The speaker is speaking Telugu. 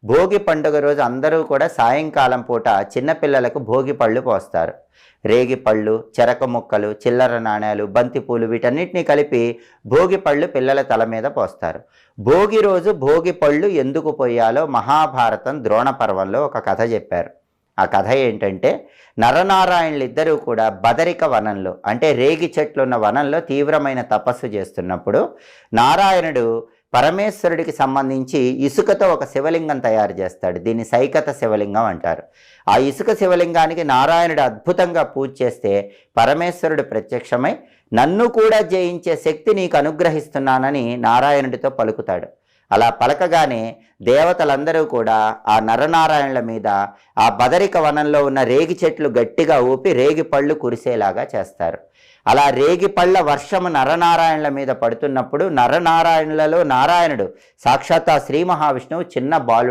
భోగి పండుగ రోజు అందరూ కూడా సాయంకాలం పూట చిన్నపిల్లలకు భోగి పళ్ళు పోస్తారు. రేగి పళ్ళు, చెరక ముక్కలు, చిల్లర నాణేలు, బంతిపూలు వీటన్నిటిని కలిపి భోగి పళ్ళు పిల్లల తల మీద పోస్తారు. భోగి రోజు భోగి పళ్ళు ఎందుకు పోయాలో మహాభారతం ద్రోణ పర్వంలో ఒక కథ చెప్పారు. ఆ కథ ఏంటంటే, నరనారాయణులిద్దరూ కూడా బదరిక వనంలో, అంటే రేగి చెట్లున్న వనంలో తీవ్రమైన తపస్సు చేస్తున్నప్పుడు నారాయణుడు పరమేశ్వరుడికి సంబంధించి ఇసుకతో ఒక శివలింగం తయారు చేస్తాడు. దీన్ని సైకత శివలింగం అంటారు. ఆ ఇసుక శివలింగానికి నారాయణుడు అద్భుతంగా పూజ చేస్తే పరమేశ్వరుడు ప్రత్యక్షమై నన్ను కూడా జయించే శక్తి నీకు అనుగ్రహిస్తున్నానని నారాయణుడితో పలుకుతాడు. అలా పలకగానే దేవతలందరూ కూడా ఆ నరనారాయణుల మీద ఆ బదరిక వనంలో ఉన్న రేగి చెట్లు గట్టిగా ఊపి రేగి పళ్ళు కురిసేలాగా చేస్తారు. అలా రేగి పళ్ళ వర్షము నరనారాయణుల మీద పడుతున్నప్పుడు నరనారాయణులలో నారాయణుడు సాక్షాత్ శ్రీ మహావిష్ణువు చిన్న బాలుడు